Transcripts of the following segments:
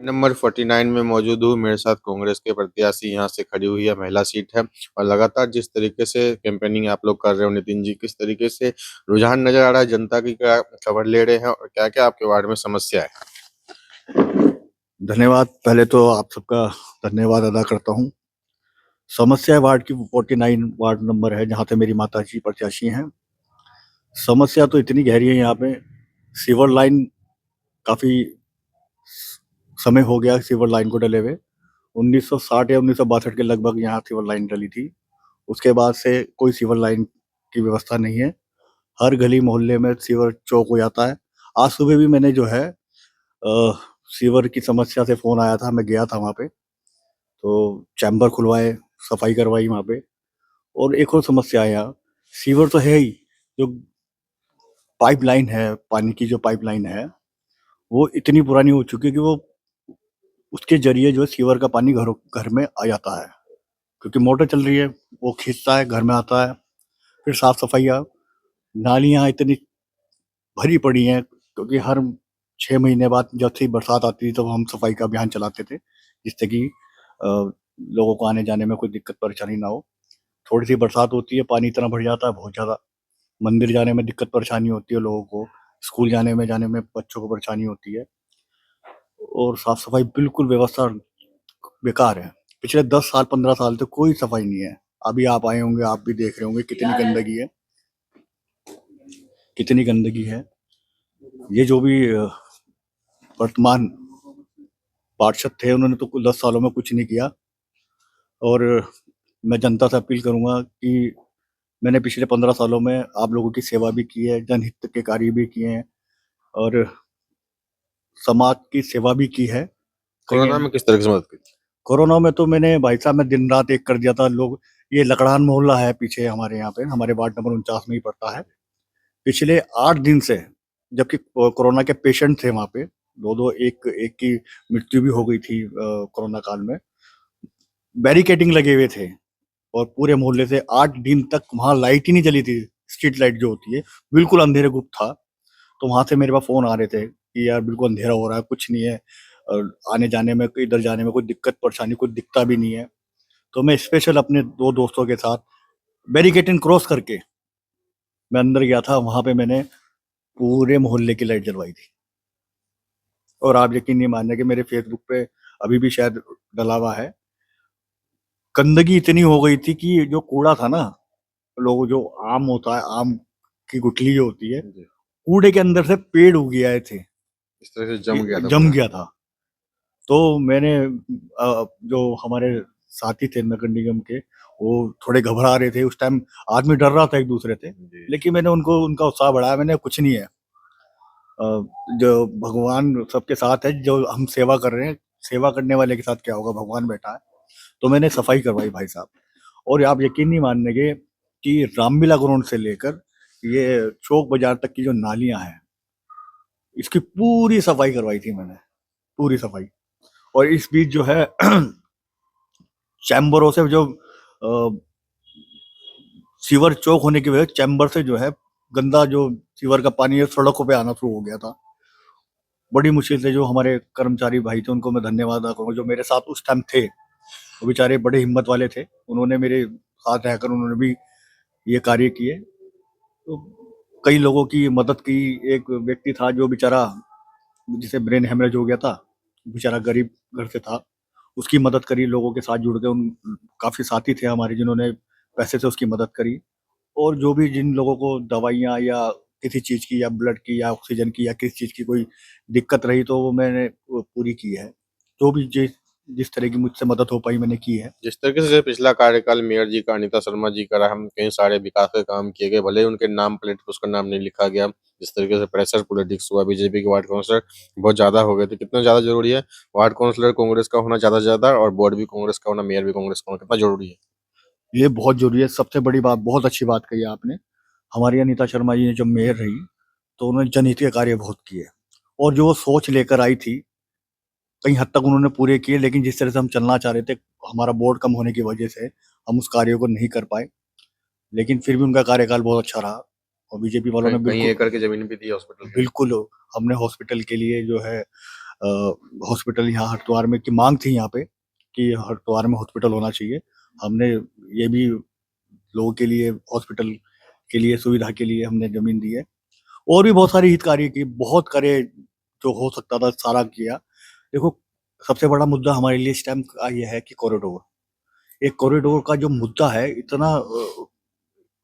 Number 49 में मौजूद हूँ। मेरे साथ कांग्रेस के प्रत्याशी यहाँ से खड़ी हुई है, महिला सीट है। और लगातार जिस तरीके से कैंपेनिंग आप लोग कर रहे हो नितिन जी, किस तरीके से रुझान नजर आ रहा है, जनता की क्या खबर ले रहे हैं और क्या क्या आपके वार्ड में समस्या है? धन्यवाद। पहले तो आप सबका धन्यवाद अदा करता हूँ। समस्या वार्ड की 49 वार्ड नंबर है, जहाँ से मेरी माता जी प्रत्याशी हैं। समस्या तो इतनी गहरी है यहाँ पे। सीवर लाइन काफी समय हो गया सीवर लाइन को डले हुए। 1960 या 1962 के लगभग यहाँ सीवर लाइन डली थी। उसके बाद से कोई सीवर लाइन की व्यवस्था नहीं है। हर गली मोहल्ले में सीवर चौक हो जाता है। आज सुबह भी मैंने जो है सीवर की समस्या से फोन आया था, मैं गया था वहाँ पे, तो चैम्बर खुलवाए, सफाई करवाई वहाँ पे। और एक और समस्या है यहाँ, सीवर तो है ही, जो पाइपलाइन है, पानी की जो पाइपलाइन है, वो इतनी पुरानी हो चुकी है कि वो उसके जरिए जो है सीवर का पानी घर घर में आ जाता है, क्योंकि मोटर चल रही है, वो खींचता है, घर में आता है। फिर साफ सफाइयाँ, नालियाँ इतनी भरी पड़ी हैं, क्योंकि हर 6 महीने बाद जब से बरसात आती थी तो हम सफाई का अभियान चलाते थे, जिससे कि लोगों को आने जाने में कोई दिक्कत परेशानी ना हो। थोड़ी सी बरसात होती है, पानी इतना भर जाता है बहुत ज़्यादा, मंदिर जाने में दिक्कत परेशानी होती है लोगों को, स्कूल जाने में बच्चों को परेशानी होती है। और साफ सफाई बिल्कुल व्यवस्था बेकार है। पिछले 10 साल 15 साल से कोई सफाई नहीं है। अभी आप आए होंगे, आप भी देख रहे होंगे कितनी गंदगी है, कितनी गंदगी है। ये जो भी वर्तमान पार्षद थे, उन्होंने तो 10 सालों में कुछ नहीं किया। और मैं जनता से अपील करूंगा कि मैंने पिछले 15 सालों में आप लोगों की सेवा भी की है, जनहित के कार्य भी किए हैं, और समाज की सेवा भी की है। कोरोना में किस तरह की मदद की? कोरोना में तो मैंने, भाई साहब, मैं दिन रात एक कर दिया था। लोग, ये लकड़ान मोहल्ला है पीछे हमारे यहाँ पे, हमारे वार्ड नंबर 49 में ही पड़ता है। पिछले 8 दिन से, जबकि कोरोना के पेशेंट थे वहाँ पे, दो दो, एक एक की मृत्यु भी हो गई थी कोरोना काल में, बैरिकेडिंग लगे हुए थे। और पूरे मोहल्ले से 8 दिन तक वहाँ लाइट ही नहीं जली थी। स्ट्रीट लाइट जो होती है, बिल्कुल अंधेरे गुप्त था। तो वहां से मेरे पास फोन आ रहे थे कि यार बिल्कुल अंधेरा हो रहा है, कुछ नहीं है, और आने जाने में, इधर जाने में कोई दिक्कत परेशानी, कुछ दिखता भी नहीं है। तो मैं स्पेशल अपने दो दोस्तों के साथ बैरिकेटिंग क्रॉस करके मैं अंदर गया था। वहां पे मैंने पूरे मोहल्ले की लाइट जलवाई थी। और आप यकीन नहीं मानने कि मेरे फेसबुक पे अभी भी शायद डला हुआ है। गंदगी इतनी हो गई थी कि जो कूड़ा था ना, लोग, जो आम होता है, आम की गुठली जो होती है, जी। कूड़े के अंदर से पेड़ उग आए थे। इस तरह से जम गया था जम पूरा। गया था। तो मैंने जो हमारे साथी थे नगर निगम के, वो थोड़े घबरा रहे थे उस टाइम। आदमी डर रहा था एक दूसरे से, जी। लेकिन मैंने उनको, उनका उत्साह बढ़ाया। मैंने, कुछ नहीं है, जो भगवान सबके साथ है, जो हम सेवा कर रहे हैं, सेवा करने वाले के साथ क्या होगा, भगवान बैठा है। तो मैंने सफाई करवाई भाई साहब। और आप यकीन नहीं मानेंगे कि रामलीला ग्राउंड से लेकर ये चौक बाजार तक की जो नालियां हैं, इसकी पूरी सफाई करवाई थी मैंने, पूरी सफाई। और इस बीच जो है चैम्बरों से जो सीवर चौक होने की वजह से चैम्बर से जो है गंदा जो सीवर का पानी है सड़कों पे आना शुरू हो गया था। बड़ी मुश्किल से जो हमारे कर्मचारी भाई थे, उनको मैं धन्यवाद अदा करूंगा, जो मेरे साथ उस टाइम थे। वो बेचारे बड़े हिम्मत वाले थे, उन्होंने मेरे साथ रहकर उन्होंने भी ये कार्य किए। तो कई लोगों की मदद की। एक व्यक्ति था जो बेचारा, जिसे ब्रेन हेमरेज हो गया था, बेचारा गरीब घर से था, उसकी मदद करी, लोगों के साथ जुड़ गए। उन काफी साथी थे हमारे जिन्होंने पैसे से उसकी मदद करी। और जो भी, जिन लोगों को दवाइयाँ या किसी चीज की, या ब्लड की, या ऑक्सीजन की, या किसी चीज की कोई दिक्कत रही, तो वो मैंने वो पूरी की है। जो भी जिस जिस तरह की मुझसे मदद हो पाई मैंने की है। जिस तरीके से पिछला कार्यकाल मेयर जी का, अनीता शर्मा जी का रहा, हम कई सारे विकास के काम किए गए, भले ही उनके नाम प्लेट पे उसका नाम नहीं लिखा गया। जिस तरीके से प्रेशर पॉलिटिक्स हुआ, बीजेपी के वार्ड काउंसलर बहुत ज्यादा हो गए थे। कितना ज्यादा जरूरी है वार्ड काउंसलर कांग्रेस का होना, ज्यादा से ज्यादा, और बोर्ड भी कांग्रेस का होना, मेयर भी कांग्रेस का होना, कितना जरूरी है? ये बहुत जरूरी है। सबसे बड़ी बात, बहुत अच्छी बात कही आपने। हमारी अनीता शर्मा जी ने जब मेयर रही, तो उन्होंने जनहित के कार्य बहुत किए। और जो वो सोच लेकर आई थी, कई हद तक उन्होंने पूरे किए। लेकिन जिस तरह से हम चलना चाह रहे थे, हमारा बोर्ड कम होने की वजह से हम उस कार्य को नहीं कर पाए। लेकिन फिर भी उनका कार्यकाल बहुत अच्छा रहा। और बीजेपी वालों कई ने कई बिल्कुल, एकड़ की जमीन भी दी हॉस्पिटल के लिए। बिल्कुल, हमने हॉस्पिटल के लिए जो है हॉस्पिटल यहाँ हरिद्वार में की मांग थी यहाँ पे कि हरिद्वार में हॉस्पिटल होना चाहिए। हमने ये भी लोगों के लिए हॉस्पिटल के लिए सुविधा के लिए हमने जमीन दी है। और भी बहुत सारी हित कार्य की, बहुत करे जो हो सकता था सारा किया। देखो, सबसे बड़ा मुद्दा हमारे लिए इस टाइम का ये है कि कॉरिडोर, एक कॉरिडोर का जो मुद्दा है इतना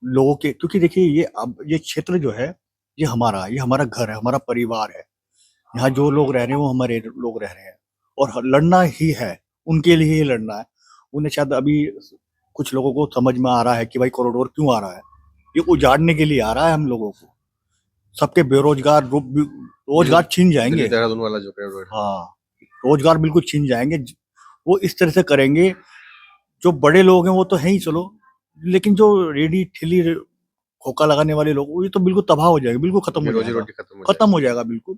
लोगों के, क्योंकि देखिए ये अब ये क्षेत्र जो है ये हमारा है, ये हमारा घर है, हमारा परिवार है। यहाँ जो लोग रह रहे हैं वो हमारे लोग रह रहे हैं और लड़ना ही है, उनके लिए ही लड़ना है। उन्हें शायद अभी कुछ लोगों को समझ में आ रहा है कि भाई कॉरिडोर क्यों आ रहा है, ये उजाड़ने के लिए आ रहा है हम लोगों को। सबके बेरोजगार रोजगार छीन दिल्ली जाएंगे। देहरादून वाला जो कॉरिडोर है। हाँ, रोजगार बिल्कुल छीन जाएंगे। वो इस तरह से करेंगे, जो बड़े लोग हैं वो तो है ही चलो, लेकिन जो रेडी ठेली खोखा लगाने वाले लोग, ये तो बिल्कुल तबाह हो जाएगा, बिल्कुल खत्म उनकी हो रोजी जाएगा, रोटी खत्म हो खत्म जाएगी। हो जाएगा बिल्कुल।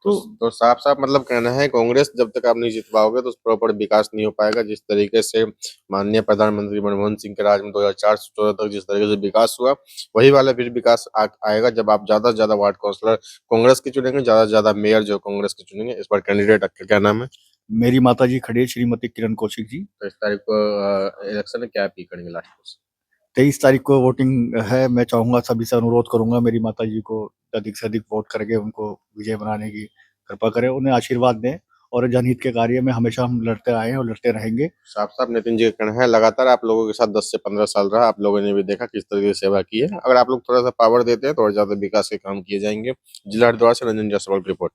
तो तो तो साफ-साफ मतलब कहना है कांग्रेस जब तक आप नहीं जितवाओगे तो प्रॉपर विकास नहीं हो पाएगा। जिस तरीके से माननीय प्रधानमंत्री मनमोहन सिंह के राज में 2004 से 2014 तक जिस तरीके से विकास हुआ, वही वाला फिर विकास आएगा जब आप ज़्यादा से ज़्यादा वार्ड काउंसलर कांग्रेस के चुनेंगे, ज़्यादा से ज़्यादा मेयर जो कांग्रेस के चुनेंगे। इस बार कैंडिडेट आपका क्या नाम है? मेरी माता जी खड़ी है, श्रीमती किरण कौशिक जी। तो इस तारीख को इलेक्शन है, क्या अपील करेंगे लास्ट में? 23 तारीख को वोटिंग है। मैं चाहूंगा, सभी से अनुरोध करूंगा, मेरी माता जी को अधिक से अधिक वोट करके उनको विजय बनाने की कृपा करें, उन्हें आशीर्वाद दें। और जनहित के कार्य में हमेशा हम लड़ते आए हैं और लड़ते रहेंगे। साफ-साफ नितिन जी का कहना है लगातार आप लोगों के साथ 10 से 15 साल रहा, आप लोगों ने भी देखा किस तरीके से सेवा की है। अगर आप लोग थोड़ा-सा पावर देते हैं तो और ज़्यादा विकास के काम किए जाएँगे। जिला हरिद्वार से रंजन जायसवाल की रिपोर्ट।